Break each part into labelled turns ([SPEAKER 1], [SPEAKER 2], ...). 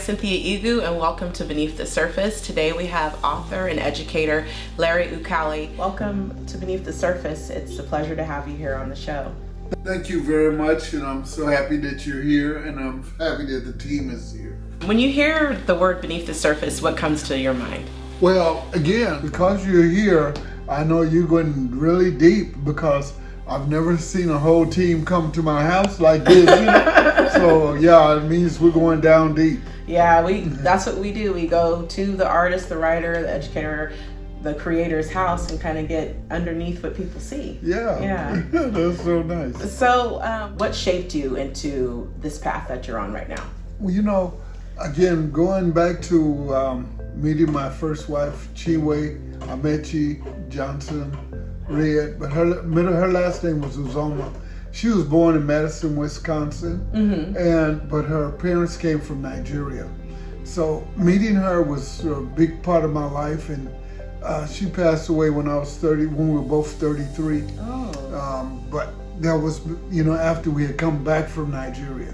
[SPEAKER 1] Cynthia Igu, and welcome to Beneath the Surface. Today we have author and educator Larry Ukali. Welcome to Beneath the Surface. It's a pleasure to have you here on the show.
[SPEAKER 2] Thank you very much, and I'm so happy that you're here, and I'm happy that the team is here.
[SPEAKER 1] When you hear the word Beneath the Surface, what comes to your mind?
[SPEAKER 2] Well, again, because you're here, I know you're going really deep because I've never seen a whole team come to my house like this, you know? So yeah, it means we're going down deep.
[SPEAKER 1] Yeah, that's what we do. We go to the artist, the writer, the educator, the creator's house and kind of get underneath what people see.
[SPEAKER 2] Yeah. That's so nice.
[SPEAKER 1] So what shaped you into this path that you're on right now?
[SPEAKER 2] Well, you know, again, going back to meeting my first wife, Chiwe Amechi Johnson Red, but her last name was Uzoma. She was born in Madison, Wisconsin, but her parents came from Nigeria. So meeting her was a big part of my life, and she passed away when I was 30, when we were both 33. But that was, you know, after we had come back from Nigeria.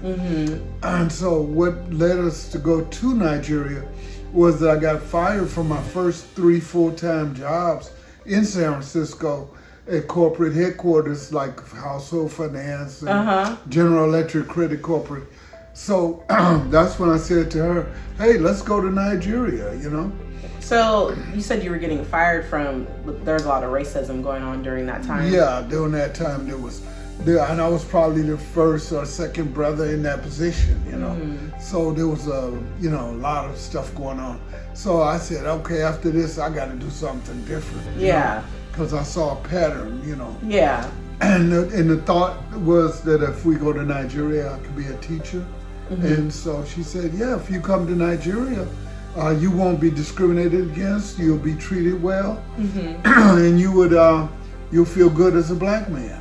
[SPEAKER 2] And so what led us to go to Nigeria was that I got fired from my first 3 full-time jobs in San Francisco at corporate headquarters like Household Finance and General Electric Credit Corporate. So that's when I said to her, hey, let's go to Nigeria, you know?
[SPEAKER 1] So you said you were getting fired from, there's a lot of racism going on during that time.
[SPEAKER 2] Yeah, during that time and I was probably the first or second brother in that position, you know? So there was a lot of stuff going on. So I said, okay, after this, I got to do something different.
[SPEAKER 1] Yeah.
[SPEAKER 2] Because I saw a pattern, you know.
[SPEAKER 1] Yeah.
[SPEAKER 2] And the thought was that if we go to Nigeria, I could be a teacher. And so she said, yeah, if you come to Nigeria, you won't be discriminated against, you'll be treated well, and you'll feel good as a black man.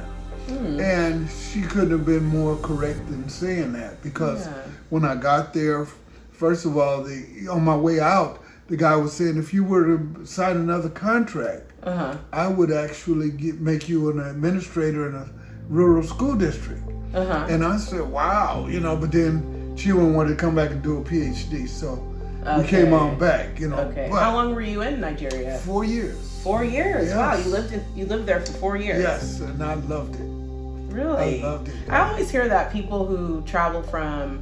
[SPEAKER 2] And she couldn't have been more correct in saying that, because when I got there, first of all, on my way out, the guy was saying, if you were to sign another contract, I would actually make you an administrator in a rural school district. And I said, wow, you know, but then she wanted to come back and do a PhD, so we came on back, you know.
[SPEAKER 1] Okay. How long were you in Nigeria?
[SPEAKER 2] 4 years.
[SPEAKER 1] 4 years?
[SPEAKER 2] Yes.
[SPEAKER 1] Wow, you lived there for 4 years.
[SPEAKER 2] Yes, and I loved it.
[SPEAKER 1] Really?
[SPEAKER 2] I loved it.
[SPEAKER 1] I always hear that people who travel from,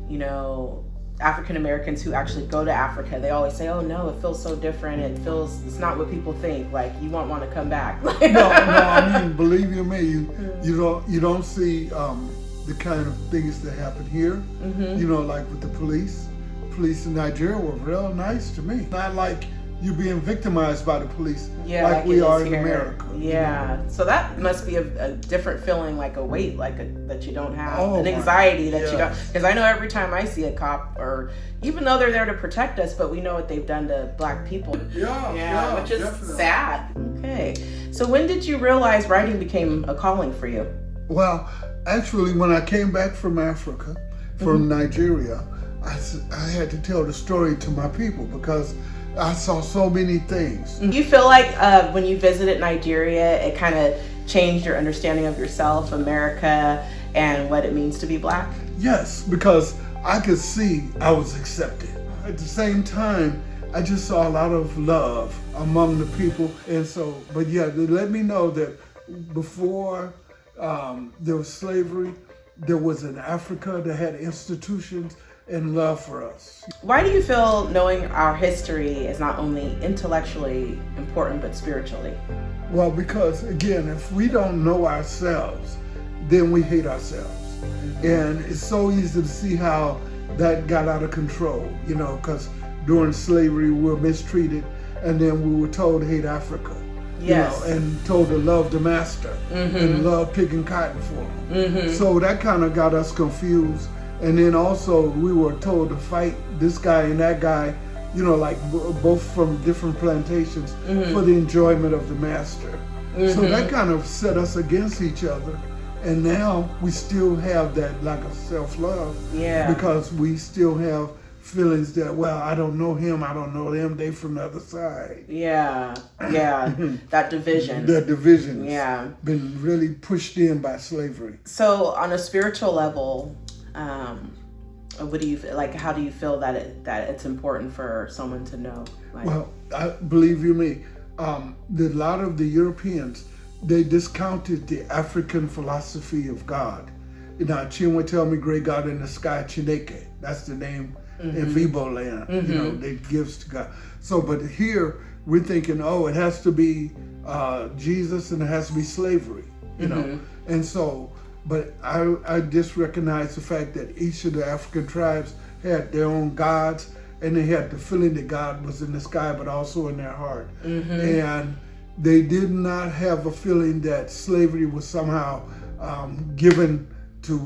[SPEAKER 1] you know, African Americans who actually go to Africa, they always say, oh no, it feels so different. It's not what people think. Like, you won't want to come back.
[SPEAKER 2] No, I mean, believe you me, you don't see the kind of things that happen here. You know, like with the police. Police in Nigeria were real nice to me. Not like you being victimized by the police like we are in America.
[SPEAKER 1] Yeah,
[SPEAKER 2] you know?
[SPEAKER 1] So that must be a different feeling, like a weight, that you don't have,
[SPEAKER 2] an
[SPEAKER 1] anxiety that you don't. Because I know every time I see a cop, or even though they're there to protect us, but we know what they've done to black people.
[SPEAKER 2] Yeah,
[SPEAKER 1] which is
[SPEAKER 2] definitely
[SPEAKER 1] sad. Okay, so when did you realize writing became a calling for you?
[SPEAKER 2] Well, actually, when I came back from Africa, from Nigeria, I had to tell the story to my people because I saw so many things.
[SPEAKER 1] Do you feel like when you visited Nigeria, it kind of changed your understanding of yourself, America, and what it means to be black?
[SPEAKER 2] Yes, because I could see I was accepted. At the same time, I just saw a lot of love among the people. And so, but yeah, they let me know that before there was slavery, there was in Africa that had institutions and love for us.
[SPEAKER 1] Why do you feel knowing our history is not only intellectually important, but spiritually?
[SPEAKER 2] Well, because again, if we don't know ourselves, then we hate ourselves. And it's so easy to see how that got out of control, you know, because during slavery we were mistreated, and then we were told to hate Africa.
[SPEAKER 1] Yes.
[SPEAKER 2] You know, and told to love the master and love picking cotton for him. So that kind of got us confused. And then also we were told to fight this guy and that guy, you know, like both from different plantations for the enjoyment of the master. So that kind of set us against each other. And now we still have that lack of self-love. Yeah. Because we still have feelings that, well, I don't know him, I don't know them, they from the other side.
[SPEAKER 1] Yeah, that division.
[SPEAKER 2] That division
[SPEAKER 1] has
[SPEAKER 2] been really pushed in by slavery.
[SPEAKER 1] So on a spiritual level, What do you like? How do you feel that it's important for someone to know? Like,
[SPEAKER 2] Well, I believe you me. A lot of the Europeans, they discounted the African philosophy of God. You know, Chinwe tell me, great God in the sky, Chineke. That's the name in Vibo land. You know, they gives to God. So, but here we're thinking, oh, it has to be Jesus and it has to be slavery. You know, and so, but I just recognize the fact that each of the African tribes had their own gods, and they had the feeling that God was in the sky, but also in their heart. And they did not have a feeling that slavery was somehow given to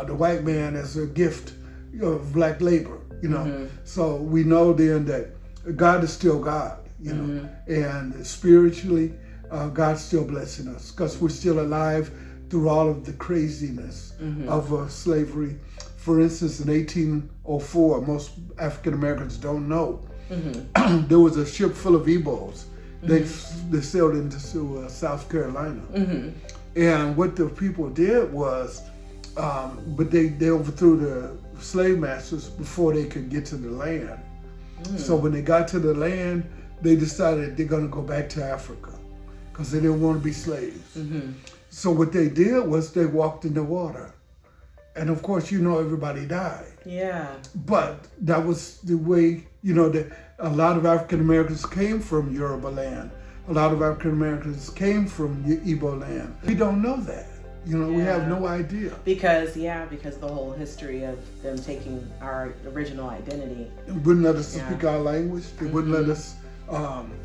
[SPEAKER 2] the white man as a gift of black labor, you know. So we know then that God is still God, you know, and spiritually, God's still blessing us because we're still alive through all of the craziness of slavery. For instance, in 1804, most African Americans don't know, there was a ship full of Igbos. They sailed into South Carolina. And what the people did was, but they overthrew the slave masters before they could get to the land. So when they got to the land, they decided they're going to go back to Africa because they didn't want to be slaves. So what they did was they walked in the water. And of course, you know, everybody died.
[SPEAKER 1] Yeah.
[SPEAKER 2] But that was the way, you know, that a lot of African Americans came from Yoruba land. A lot of African Americans came from Igbo land. We don't know that. You know, we have no idea.
[SPEAKER 1] Because the whole history of them taking our original identity.
[SPEAKER 2] They wouldn't let us speak our language. They wouldn't let us,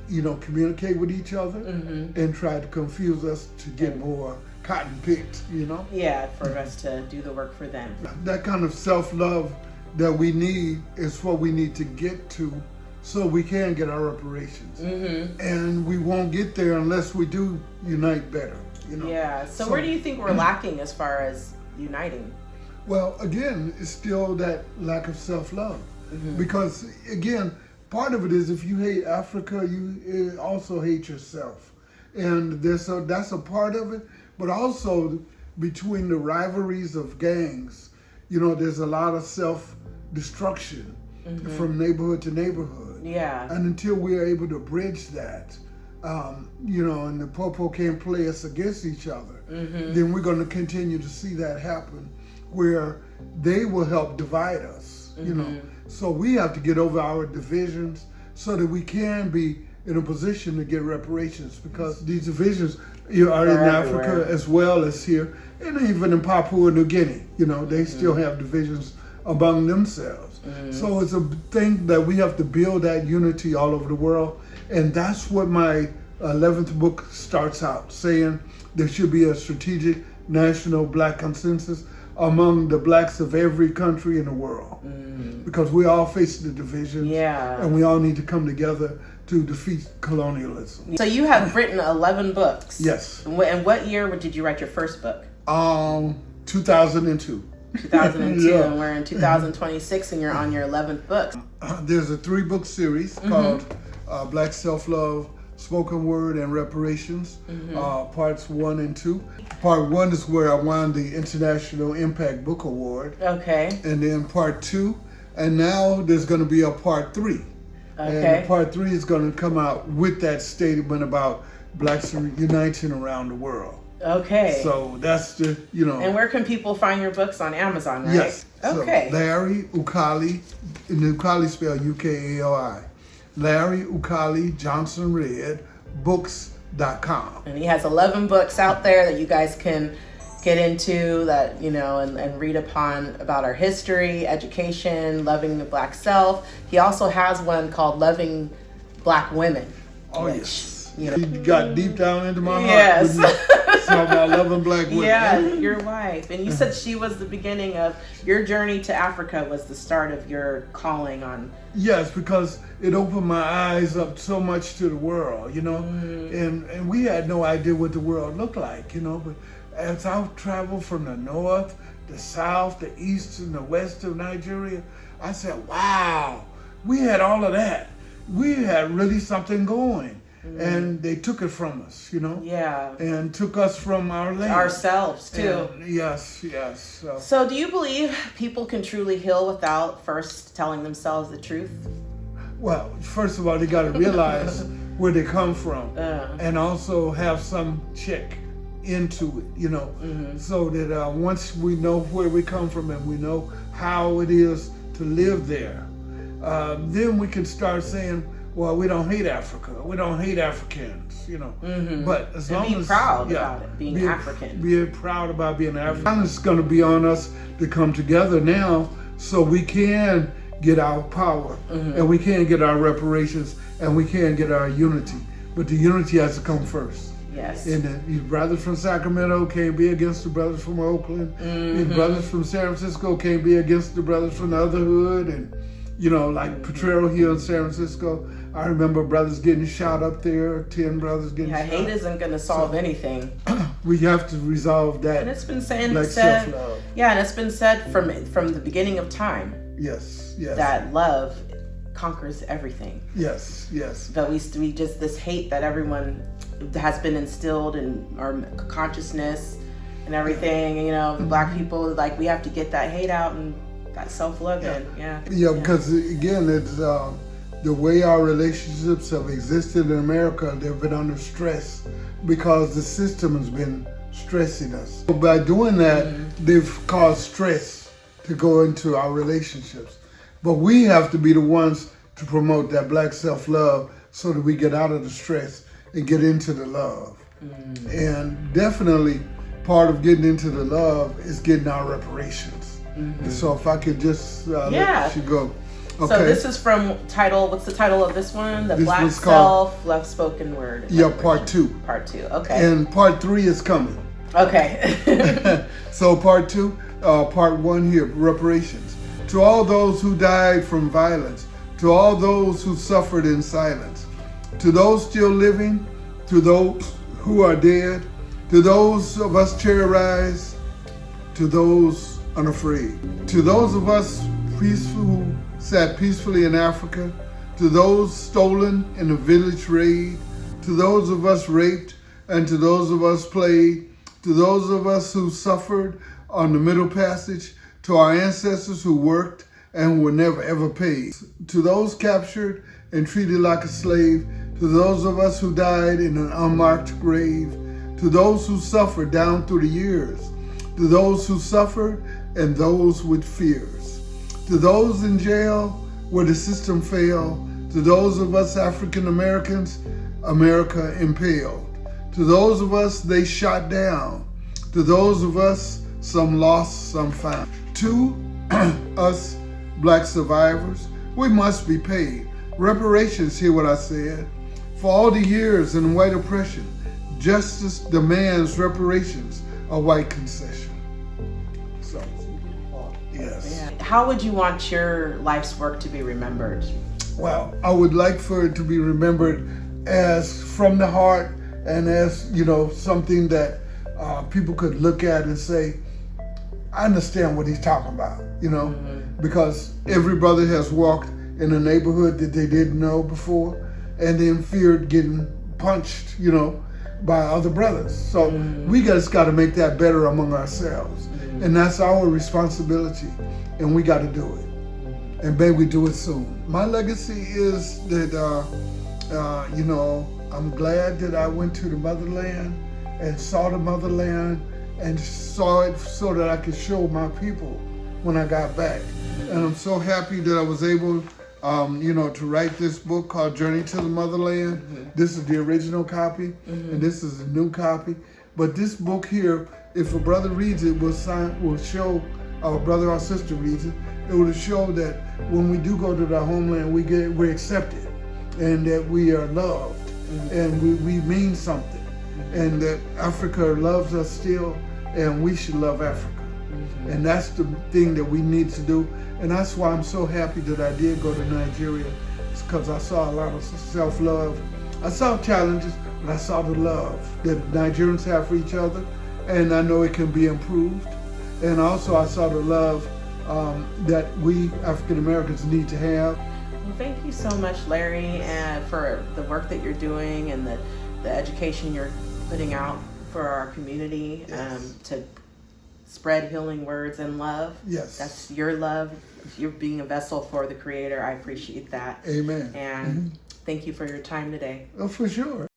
[SPEAKER 2] you know, communicate with each other and try to confuse us to get more cotton picked, you know?
[SPEAKER 1] Yeah, for us to do the work for them.
[SPEAKER 2] That kind of self-love that we need is what we need to get to so we can get our reparations. And we won't get there unless we do unite better, you know?
[SPEAKER 1] Yeah, so where do you think we're lacking as far as uniting?
[SPEAKER 2] Well, again, it's still that lack of self-love. Because, again, part of it is if you hate Africa, you also hate yourself. And that's a part of it. But also between the rivalries of gangs, you know, there's a lot of self-destruction from neighborhood to neighborhood.
[SPEAKER 1] Yeah.
[SPEAKER 2] And until we're able to bridge that, you know, and the popo can't play us against each other, then we're going to continue to see that happen where they will help divide us, you know. So we have to get over our divisions so that we can be in a position to get reparations, because these divisions are in Africa as well as here, and even in Papua New Guinea. You know, they still have divisions among themselves. So it's a thing that we have to build that unity all over the world, and that's what my 11th book starts out saying. There should be a strategic national black consensus among the blacks of every country in the world, because we all face the divisions, and we all need to come together to defeat colonialism.
[SPEAKER 1] So you have written 11 books.
[SPEAKER 2] Yes.
[SPEAKER 1] And what year did you write your first book?
[SPEAKER 2] 2002.
[SPEAKER 1] 2002, and we're in 2026, and you're on your 11th book.
[SPEAKER 2] There's a 3-book series called Black Self-Love, Spoken Word, and Reparations, parts 1 and 2. Part 1 is where I won the International Impact Book Award.
[SPEAKER 1] Okay.
[SPEAKER 2] And then part 2, and now there's going to be a part 3.
[SPEAKER 1] Okay.
[SPEAKER 2] And part 3 is going to come out with that statement about blacks uniting around the world. Okay. So that's the, you know.
[SPEAKER 1] And where can people find your books? On Amazon, right?
[SPEAKER 2] Yes.
[SPEAKER 1] Okay.
[SPEAKER 2] So Larry Ukali, and Ukali spelled U-K-A-L-I. Larry Ukali Johnson Red books.com.
[SPEAKER 1] And he has 11 books out there that you guys can get into, that, you know, and read upon about our history, education, loving the black self. He also has one called Loving Black Women.
[SPEAKER 2] Oh, yes. You know, he got deep down into my heart.
[SPEAKER 1] Yes.
[SPEAKER 2] Talking about loving black women.
[SPEAKER 1] Yeah, your wife. And you said she was the beginning of your journey to Africa, was the start of your calling on.
[SPEAKER 2] Yes, because it opened my eyes up so much to the world, you know. And we had no idea what the world looked like, you know. But as I traveled from the north, the south, the east, and the west of Nigeria, I said, wow, we had all of that. We had really something going. and they took it from us,
[SPEAKER 1] Yeah.
[SPEAKER 2] and took us from our land.
[SPEAKER 1] Ourselves too.
[SPEAKER 2] And yes.
[SPEAKER 1] So do you believe people can truly heal without first telling themselves the truth?
[SPEAKER 2] Well, first of all, they got to realize where they come from, and also have some check into it, so that once we know where we come from and we know how it is to live there, then we can start saying, well, we don't hate Africa, we don't hate Africans, but as long as
[SPEAKER 1] proud about it, being African.
[SPEAKER 2] Be proud about being African. It's going to be on us to come together now so we can get our power, and we can get our reparations, and we can get our unity. But the unity has to come first.
[SPEAKER 1] Yes.
[SPEAKER 2] And the brothers from Sacramento can't be against the brothers from Oakland. The brothers from San Francisco can't be against the brothers from the other hood. And, like Potrero here in San Francisco, I remember brothers getting shot up there, 10 brothers getting shot.
[SPEAKER 1] Hate isn't going to solve anything.
[SPEAKER 2] We have to resolve that.
[SPEAKER 1] And it's been said,
[SPEAKER 2] self-love.
[SPEAKER 1] Yeah, and it's been said from the beginning of time.
[SPEAKER 2] Yes.
[SPEAKER 1] That love conquers everything.
[SPEAKER 2] Yes.
[SPEAKER 1] But we just, this hate that everyone has been instilled in our consciousness and everything, Black people, like, we have to get that hate out and that self-love in. Yeah,
[SPEAKER 2] because again, it's the way our relationships have existed in America, they've been under stress because the system has been stressing us. So by doing that, they've caused stress to go into our relationships. But we have to be the ones to promote that Black self-love so that we get out of the stress and get into the love. And definitely part of getting into the love is getting our reparations. And so if I could just let you go. Okay.
[SPEAKER 1] So this is from what's the title of this one? The Black Self, Left Spoken Word.
[SPEAKER 2] Yeah, part 2.
[SPEAKER 1] Part 2, okay.
[SPEAKER 2] And part 3 is coming.
[SPEAKER 1] Okay.
[SPEAKER 2] So part 2, part 1 here, reparations. To all those who died from violence, to all those who suffered in silence, to those still living, to those who are dead, to those of us terrorized, to those unafraid, to those of us who sat peacefully in Africa, to those stolen in a village raid, to those of us raped, and to those of us played, to those of us who suffered on the Middle Passage, to our ancestors who worked and were never ever paid, to those captured and treated like a slave, to those of us who died in an unmarked grave, to those who suffered down through the years, to those who suffered and those with fears, to those in jail where the system failed, to those of us African Americans, America impaled, to those of us they shot down, to those of us some lost, some found. To us Black survivors, we must be paid. Reparations, hear what I said. For all the years in white oppression, justice demands reparations, a white concession. So, yes.
[SPEAKER 1] How would you want your life's work to be remembered?
[SPEAKER 2] Well, I would like for it to be remembered as from the heart and as, something that people could look at and say, I understand what he's talking about, because every brother has walked in a neighborhood that they didn't know before and then feared getting punched, by other brothers. So we just got to make that better among ourselves. And that's our responsibility, and we got to do it. And may we do it soon. My legacy is that, I'm glad that I went to the motherland and saw the motherland and saw it so that I could show my people when I got back. And I'm so happy that I was able, to write this book called Journey to the Motherland. This is the original copy, and this is a new copy. But this book here, if a brother reads it, will show, or a brother or sister reads it, it will show that when we do go to the homeland, we're accepted, and that we are loved, and we mean something, and that Africa loves us still, and we should love Africa. And that's the thing that we need to do. And that's why I'm so happy that I did go to Nigeria. It's because I saw a lot of self-love. I saw challenges, but I saw the love that Nigerians have for each other. And I know it can be improved. And also I saw the love that we African Americans need to have.
[SPEAKER 1] Well, thank you so much, Larry, and for the work that you're doing and the education you're putting out for our community.
[SPEAKER 2] Yes.
[SPEAKER 1] To spread healing words and love.
[SPEAKER 2] Yes.
[SPEAKER 1] That's your love. You're being a vessel for the Creator. I appreciate that.
[SPEAKER 2] Amen.
[SPEAKER 1] And thank you for your time today.
[SPEAKER 2] Oh, for sure.